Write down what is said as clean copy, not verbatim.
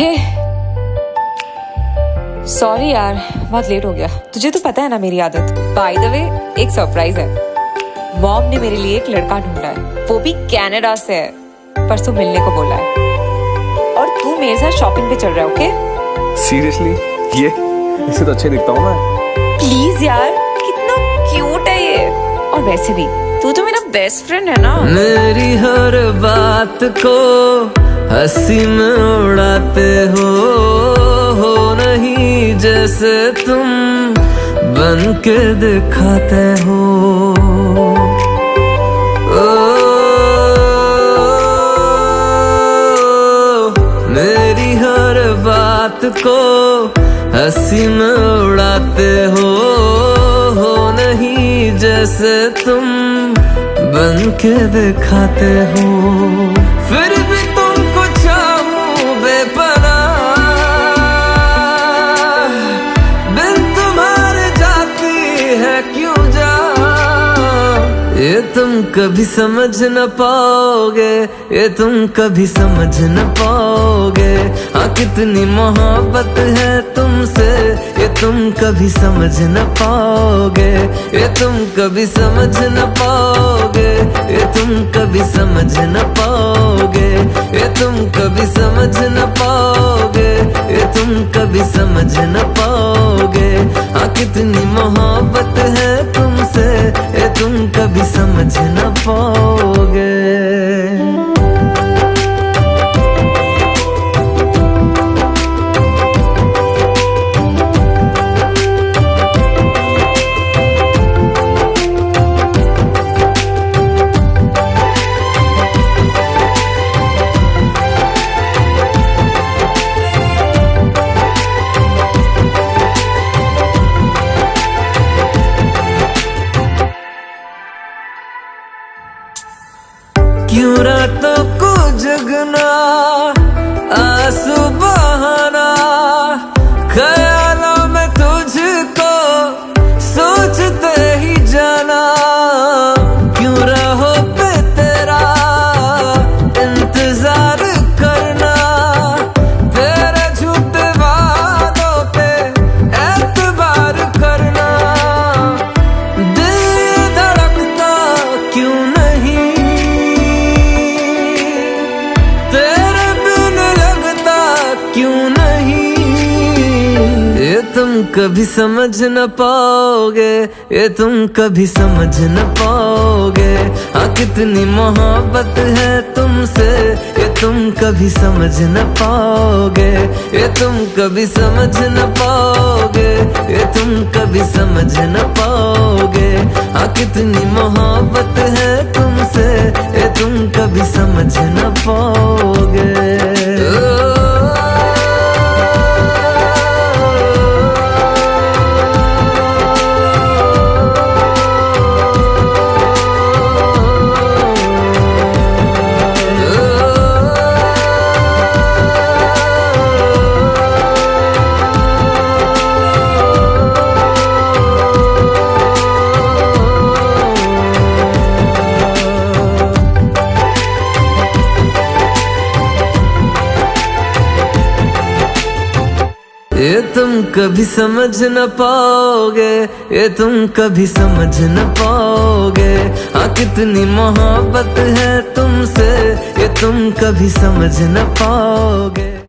हे sorry यार, बहुत late हो गया। तुझे तो पता है ना मेरी आदत। बाय द वे, एक सरप्राइज है। मॉम ने मेरे लिए एक लड़का ढूंढा है, वो भी कनाडा से है। परसों मिलने को बोला है। और तू मेरे साथ शॉपिंग पे चल रहा है, ओके? सीरियसली? ये इसे तो अच्छे दिखता हूँ मैं। प्लीज यार, कितना क्यूट है ये। और वैसे भी तू तो मेरा बेस्ट फ्रेंड है ना। मेरी हर बात को हंसी में उड़ाते हो नहीं जैसे तुम बन के दिखाते हो। मेरी हर बात को हंसी में उड़ाते हो नहीं जैसे तुम बन के दिखाते हो। फिर भी तुमको चाहूं बेपनाह, बिन तुम्हारे जाती है क्यों जा। ये तुम कभी समझ न पाओगे, ये तुम कभी समझ न पाओगे। हाँ कितनी मोहब्बत है तुमसे, ये तुम कभी समझ न पाओगे। ये तुम कभी समझ न पाओगे, ये तुम कभी समझ न पाओगे। ये तुम कभी समझ न पाओगे, ये तुम कभी समझ न पाओगे। हाँ कितनी मोहब्बत है तुमसे, ये तुम कभी समझ न पाओगे। क्यों रातों को जगना, आंसू बहाना, ख्यालों में तुझको सोचते ही जाना। क्यों राहों पे तेरा इंतजार करना, तेरे झूठे वादों पे एतबार करना। दिल ये धड़कता क्यों नहीं, तेरे बिन लगता क्यों नहीं। ये तुम कभी समझ न पाओगे, ये तुम कभी समझ न पाओगे। हाँ कितनी मोहब्बत है तुमसे, ये तुम कभी समझ न पाओगे। ये तुम कभी समझ न पाओगे, ये तुम कभी समझ न पाओगे। हाँ कितनी मोहब्बत है तुमसे, ये तुम कभी समझ न पाओगे। ये तुम कभी समझ न पाओगे, ये तुम कभी समझ न पाओगे। हाँ कितनी मोहब्बत है तुमसे, ये तुम कभी समझ न पाओगे।